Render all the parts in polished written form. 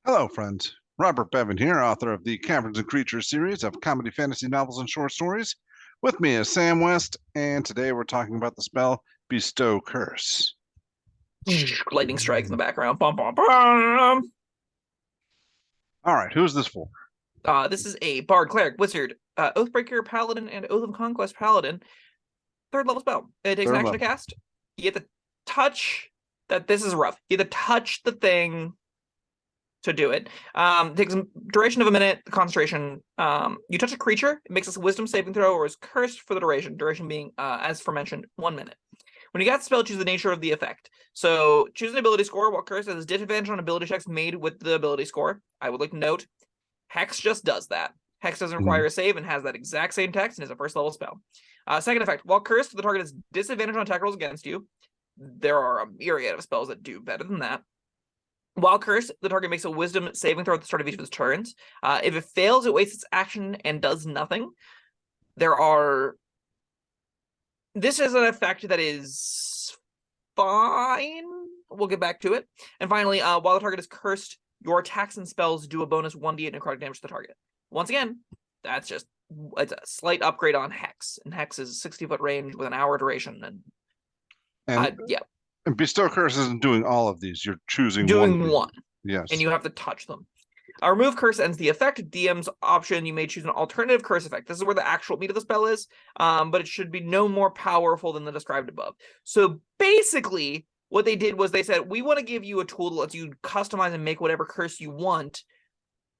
Hello, friends. Robert Bevan here, author of the Caverns and Creatures series of comedy fantasy novels and short stories. With me is Sam West, and today we're talking about the spell Bestow Curse. Lightning strikes in the background. Bum, bum, bum. All right, who's this for? This is a bard, cleric, wizard, oathbreaker, paladin, and oath of conquest paladin. Third level spell. It takes an Third action level. to cast. You have to touch that. This is rough. You have to touch the thing to do it. It takes a duration of a minute. Concentration. You touch a creature. It makes a wisdom saving throw or is cursed for the duration. Duration being, as aforementioned, 1 minute. When you got the spell, choose the nature of the effect. So choose an ability score. While cursed has disadvantage on ability checks made with the ability score. I would like to note, Hex just does that. Hex doesn't require a save and has that exact same text and is a first level spell. Second effect, while cursed, the target has disadvantage on attack rolls against you. There are a myriad of spells that do better than that. While cursed, the target makes a wisdom saving throw at the start of each of its turns. If it fails, it wastes its action and does nothing. This is an effect that is fine. We'll get back to it. And finally, while the target is cursed, your attacks and spells do a bonus 1d8 necrotic damage to the target. Once again, it's a slight upgrade on Hex. And Hex is 60-foot range with an hour duration. And yeah. And Bestow Curse isn't doing all of these. You're choosing one. Yes. And you have to touch them. Remove curse ends the effect. DM's option, you may choose an alternative curse effect. This is where the actual meat of the spell is, but it should be no more powerful than the described above. So basically, what they did was they said, we want to give you a tool that lets you customize and make whatever curse you want.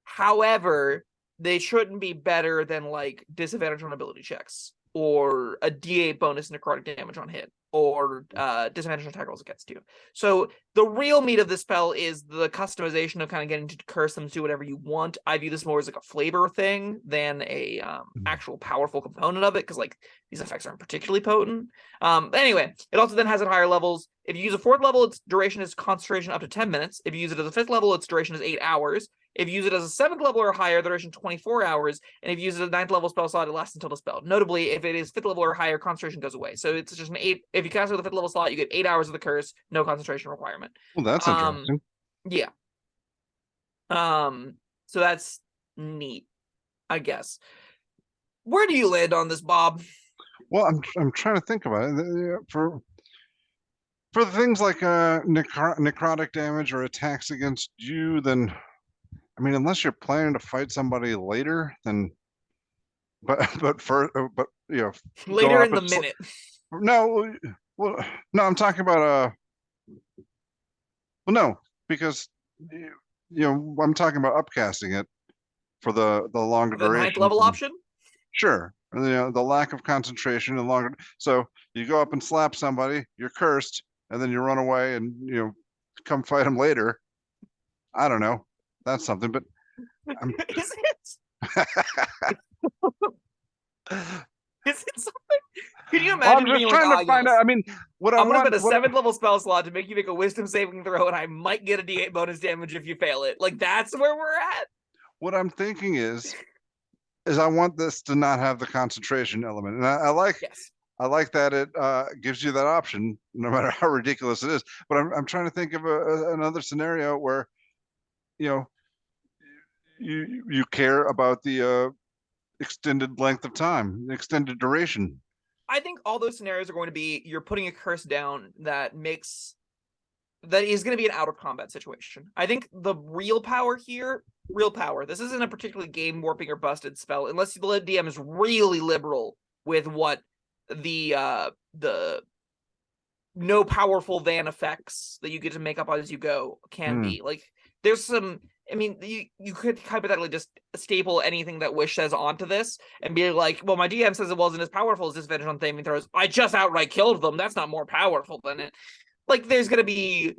However, they shouldn't be better than like disadvantage on ability checks or a D8 bonus necrotic damage on hit or disadvantage on attack rolls against you. So the real meat of this spell is the customization of kind of getting to curse them to do whatever you want. I view this more as like a flavor thing than a actual powerful component of it, because like these effects aren't particularly potent. Anyway, it also then has at higher levels. If you use a 4th level, its duration is concentration up to 10 minutes. If you use it as a 5th level, its duration is 8 hours. If you use it as a 7th level or higher, the duration 24 hours. And if you use it as a 9th level spell slot, it lasts until the spell. Notably, if it is 5th level or higher, concentration goes away. So it's just an 8. If you cast it with a 5th level slot, you get 8 hours of the curse, no concentration requirement. Well, that's interesting. Yeah. So that's neat, I guess. Where do you land on this, Bob? Well, I'm trying to think about it. For things like necrotic damage or attacks against you, then I mean, unless you're planning to fight somebody later, then but you know, later in the minute. No, well, no, I'm talking about well, no, because you know, I'm talking about upcasting it for the longer the duration. 9th level option. Sure, you know, the lack of concentration and longer. So you go up and slap somebody, you're cursed, and then you run away and you know, come fight them later. I don't know. That's something, but Is it? Is it something? Can you imagine? Well, I'm just trying to find out. I mean, I'm gonna put a 7th level spell slot to make you make a wisdom saving throw, and I might get a D8 bonus damage if you fail it. Like that's where we're at. What I'm thinking is I want this to not have the concentration element, and I like that it gives you that option, no matter how ridiculous it is. But I'm trying to think of another scenario where, you know, you care about the extended length of time, extended duration. I think all those scenarios are going to be you're putting a curse down that is going to be an out of combat situation. I think the real power, this isn't a particularly game warping or busted spell unless the DM is really liberal with what the no powerful than effects that you get to make up as you go can be. Like there's some, I mean, you could hypothetically just staple anything that Wish says onto this and be like, well, my DM says it wasn't as powerful as disadvantage on saving throws. I just outright killed them. That's not more powerful than it. Like, there's going to be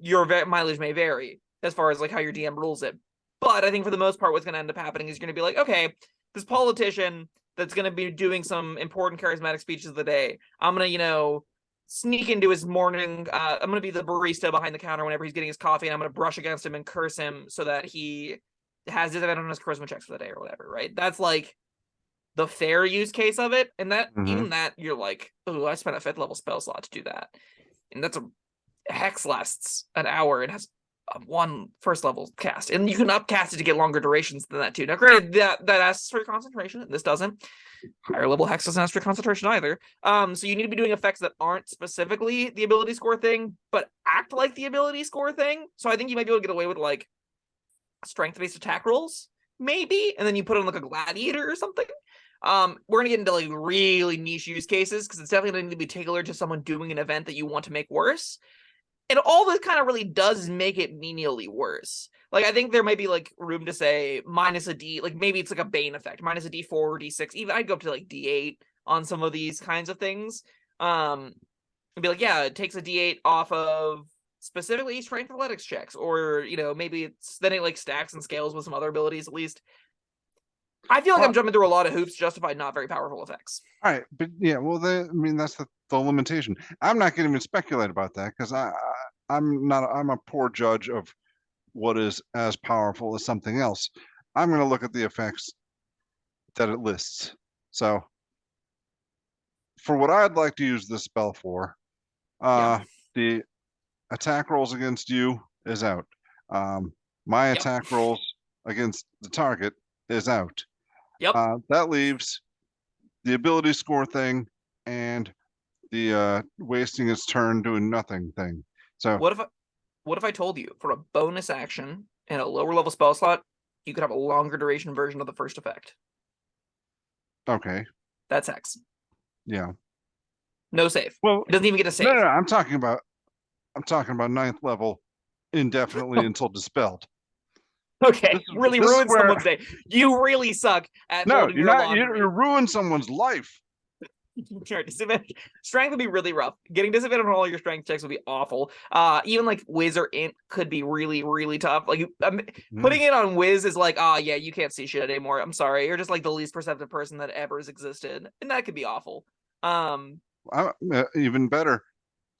your mileage may vary as far as like how your DM rules it. But I think for the most part, what's going to end up happening is you're going to be like, okay, this politician that's going to be doing some important charismatic speeches of the day, I'm going to, you know, sneak into his morning. I'm going to be the barista behind the counter whenever he's getting his coffee, and I'm going to brush against him and curse him so that he has disadvantage on his charisma checks for the day or whatever, right? That's like the fair use case of it. And that even that, you're like, oh, I spent a 5th level spell slot to do that. And that's a Hex lasts an hour and has one first level cast, and you can upcast it to get longer durations than that too. Now, granted, that asks for concentration, and this doesn't. Higher level hex doesn't ask for concentration either. So you need to be doing effects that aren't specifically the ability score thing, but act like the ability score thing. So I think you might be able to get away with like strength-based attack rolls, maybe, and then you put on like a gladiator or something. We're gonna get into like really niche use cases because it's definitely going to be tailored to someone doing an event that you want to make worse. And all this kind of really does make it menially worse. Like, I think there might be like room to say minus a D, like maybe it's like a Bane effect, minus a D4 or D6. Even I'd go up to like D8 on some of these kinds of things. And be like, yeah, it takes a D8 off of specifically strength athletics checks, or you know, maybe it's then it like stacks and scales with some other abilities at least. I feel like I'm jumping through a lot of hoops to justify not very powerful effects. All right, but yeah, well, I mean, that's the limitation. I'm not going to even speculate about that because I'm a poor judge of what is as powerful as something else. I'm going to look at the effects that it lists. So for what I'd like to use this spell for, the attack rolls against you is out. My attack rolls against the target is out. That leaves the ability score thing and the wasting its turn doing nothing thing. So what if I told you for a bonus action and a lower level spell slot, you could have a longer duration version of the first effect? Okay. That's Hex. Yeah. No save. Well, it doesn't even get a save. No, I'm talking about 9th level indefinitely until dispelled. Okay, really ruined someone's day. You really suck at holding your laundry. You ruin someone's life. Sure, disadvantage. Strength would be really rough. Getting disadvantage on all your strength checks would be awful. Even like Wiz or Int could be really, really tough. Like putting it on Wiz is like, yeah, you can't see shit anymore. I'm sorry, you're just like the least perceptive person that ever has existed, and that could be awful. Even better,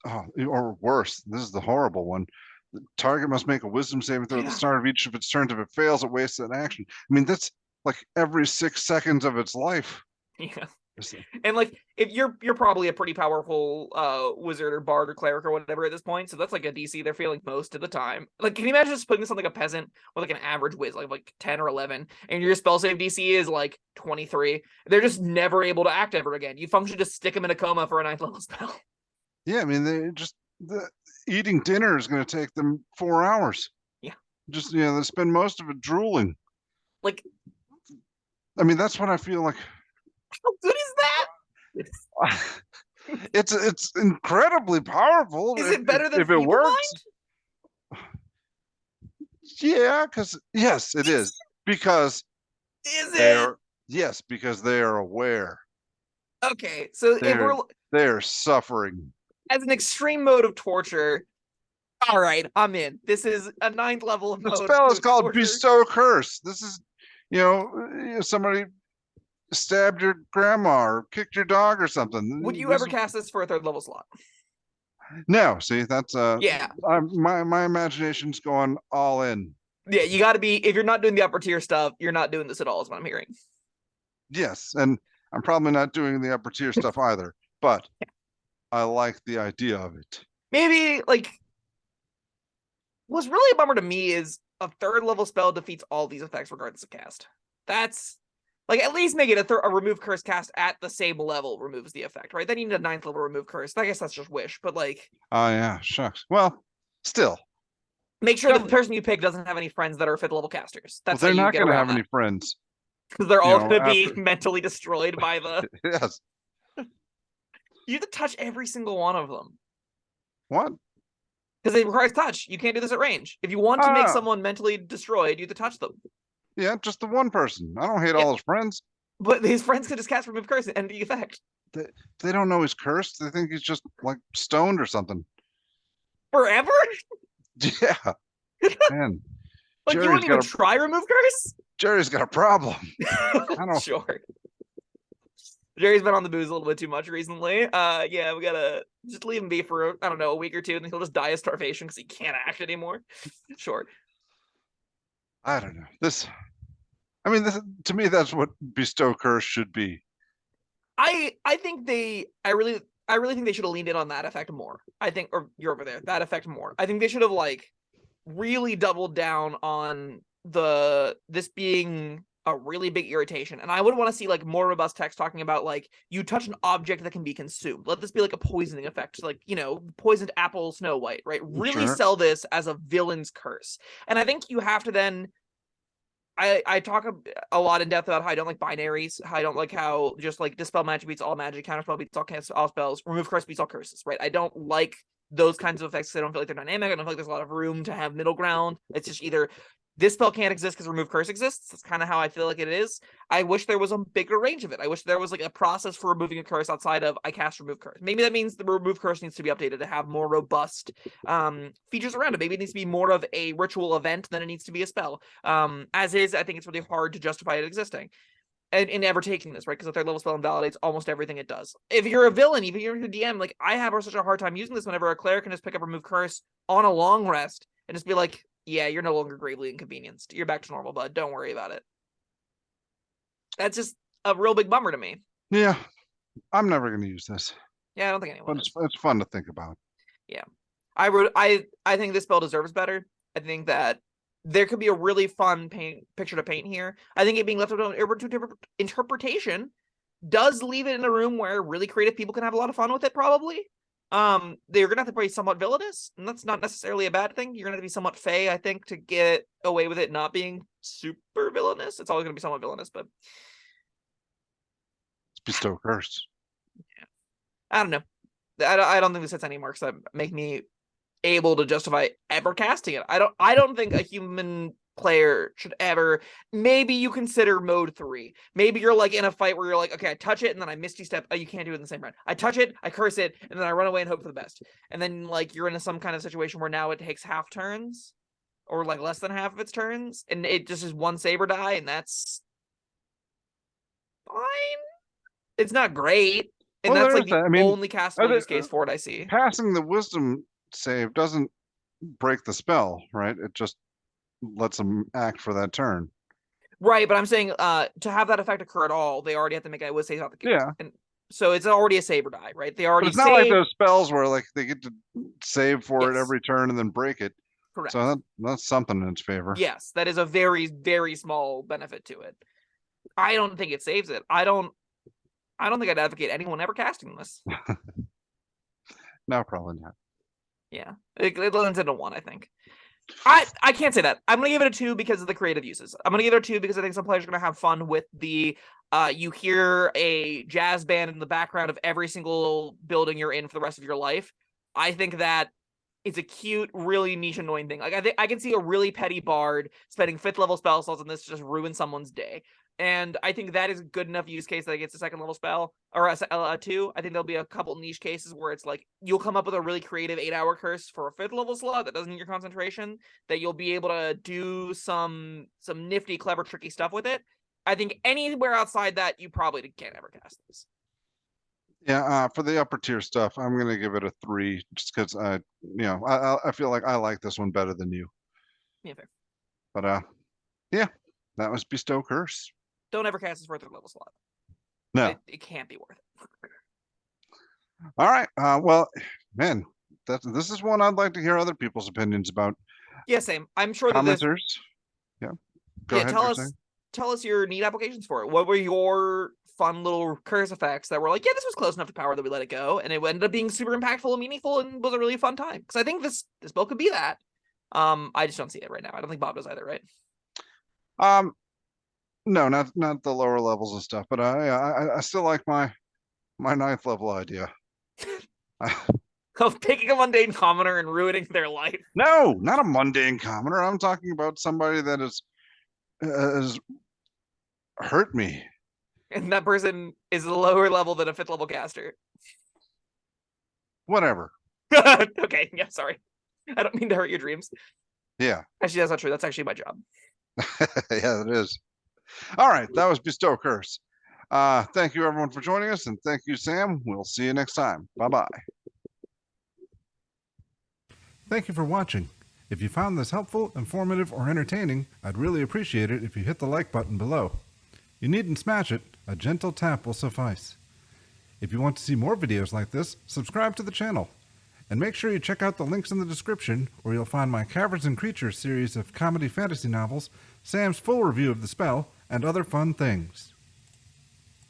or worse. This is the horrible one. The target must make a wisdom saving throw at the start of each of its turns. If it fails, it wastes an action. I mean, that's like every 6 seconds of its life. Yeah. And like if you're probably a pretty powerful wizard or bard or cleric or whatever at this point, so that's like a DC they're feeling most of the time. Like, can you imagine just putting this on like a peasant with like an average wiz, like 10 or 11, and your spell save DC is like 23? They're just never able to act ever again. You function to stick them in a coma for a 9th level spell. Yeah, I mean, the eating dinner is going to take them 4 hours. Yeah, just they spend most of it drooling. Like, I mean, that's what I feel like. How good is that? It's incredibly powerful. Is it better than if it works? Yeah, yes, it is. Because because they are aware. Okay, so they're suffering as an extreme mode of torture. All right, I'm in. This is a 9th level mode. The spell is called Bestow Curse. This is, somebody stabbed your grandma or kicked your dog or something. Would you ever cast this for a 3rd level slot? No, see, that's my imagination's going all in. Yeah, you got to be, if you're not doing the upper tier stuff, you're not doing this at all, is what I'm hearing. Yes, and I'm probably not doing the upper tier stuff either, but I like the idea of it. Maybe, like, what's really a bummer to me is a 3rd level spell defeats all these effects regardless of cast. That's, like, at least make it a remove curse cast at the same level removes the effect, right? Then you need a 9th level remove curse. I guess that's just wish, but like... Oh, yeah, shucks. Well, still. Make sure the person you pick doesn't have any friends that are 5th level casters. That's they're not going to have any friends. Because they're all going to be mentally destroyed by the... Yes. You have to touch every single one of them. What? Because it requires touch. You can't do this at range. If you want to make someone mentally destroyed, you have to touch them. Yeah, just the one person. I don't hate all his friends. But his friends can just cast remove curse and end the effect. They don't know he's cursed. They think he's just like stoned or something. Forever? Yeah. Man. Like, you wouldn't even try remove curse? Jerry's got a problem. I don't... Sure. Jerry's been on the booze a little bit too much recently. Yeah, we gotta just leave him be for, I don't know, a week or two, and then he'll just die of starvation because he can't act anymore. Sure. I don't know. To me, that's what Bestow Curse should be. I really think they should have leaned in on that effect more. I think, or you're over there, that effect more. I think they should have, like, really doubled down on this being a really big irritation, and I would want to see like more robust text talking about like you touch an object that can be consumed. Let this be like a poisoning effect, like, you know, poisoned apple Snow White, right? Really sell this as a villain's curse. And I think you have to then I talk a lot in depth about how I don't like binaries, how I don't like how just like dispel magic beats all magic, counterspell beats all spells, remove curse beats all curses, right? I don't like those kinds of effects because I don't feel like they're dynamic. I don't feel like there's a lot of room to have middle ground. It's just either this spell can't exist because remove curse exists. That's kind of how I feel like it is. I wish there was a bigger range of it. I wish there was like a process for removing a curse outside of I cast remove curse. Maybe that means the remove curse needs to be updated to have more robust features around it. Maybe it needs to be more of a ritual event than it needs to be a spell. As is, I think it's really hard to justify it existing. And in ever taking this, right? Because the third level spell invalidates almost everything it does. If you're a villain, even if you're a DM, like I have such a hard time using this whenever a cleric can just pick up remove curse on a long rest and just be like, yeah, you're no longer gravely inconvenienced. You're back to normal, bud. Don't worry about it. That's just a real big bummer to me. Yeah, I'm never going to use this. Yeah, I don't think anyone. But it's fun to think about. Yeah, I think this spell deserves better. I think that there could be a really fun picture to paint here. I think it being left up to interpretation does leave it in a room where really creative people can have a lot of fun with it, probably. They're gonna have to be somewhat villainous, and that's not necessarily a bad thing. You're gonna have to be somewhat fey, I think, to get away with it not being super villainous. It's always gonna be somewhat villainous, but it's Bestow Curse. Yeah, I don't know. I don't think this hits any marks that make me able to justify ever casting it. I don't think a human player should ever. Maybe you consider mode 3. Maybe you're like in a fight where you're like, okay, I touch it and then I misty step. Oh, you can't do it in the same round. I touch it, I curse it, and then I run away and hope for the best. And then like you're in some kind of situation where now it takes half turns, or like less than half of its turns, and it just is one saber die, and that's fine. It's not great, and that's like the only castable use case for it I see. Passing the wisdom save doesn't break the spell, right? It just lets them act for that turn. Right, but I'm saying to have that effect occur at all, they already have to make a wisdom save out the gate. Yeah. And so it's already a saber die, right? They already. But it's not like those spells where like they get to save for it every turn and then break it. Correct. So that's something in its favor. Yes, that is a very, very small benefit to it. I don't think it saves it. I don't think I'd advocate anyone ever casting this. No, probably not. Yeah, it lends into 1, I think. I can't say that. I'm gonna give it a 2 because of the creative uses. I'm gonna give it a 2 because I think some players are gonna have fun with the you hear a jazz band in the background of every single building you're in for the rest of your life. I think that it's a cute, really niche, annoying thing. Like I can see a really petty bard spending 5th level spell slots on this to just ruin someone's day. And I think that is a good enough use case that it gets a 2nd level spell, or a 2. I think there'll be a couple niche cases where it's like you'll come up with a really creative 8-hour curse for a 5th level slot that doesn't need your concentration, that you'll be able to do some nifty, clever, tricky stuff with it. I think anywhere outside that, you probably can't ever cast this. Yeah, for the upper tier stuff, I'm gonna give it a 3, just because I feel like I like this one better than you. Yeah, fair. But yeah, that was Bestow Curse. Don't ever cast this for a 3rd level slot. No, it can't be worth it. All right. Well, man, this is one I'd like to hear other people's opinions about. Yeah, same. I'm sure commenters. Yeah. Go ahead. Tell us your neat applications for it. What were your fun little curse effects that were like, yeah, this was close enough to power that we let it go, and it ended up being super impactful and meaningful and was a really fun time? Because I think this spell could be that. I just don't see it right now. I don't think Bob does either, right? No, not the lower levels and stuff, but I still like my 9th level idea. Of taking a mundane commoner and ruining their life. No, not a mundane commoner. I'm talking about somebody that has hurt me. And that person is lower level than a 5th level caster. Whatever. Okay, yeah, sorry. I don't mean to hurt your dreams. Yeah. Actually, that's not true. That's actually my job. Yeah, it is. All right, that was Bestow Curse. Thank you everyone for joining us, and thank you, Sam. We'll see you next time. Bye-bye. Thank you for watching. If you found this helpful, informative, or entertaining, I'd really appreciate it if you hit the like button below. You needn't smash it. A gentle tap will suffice. If you want to see more videos like this, subscribe to the channel. And make sure you check out the links in the description, where you'll find my Caverns and Creatures series of comedy fantasy novels, Sam's full review of the spell, and other fun things.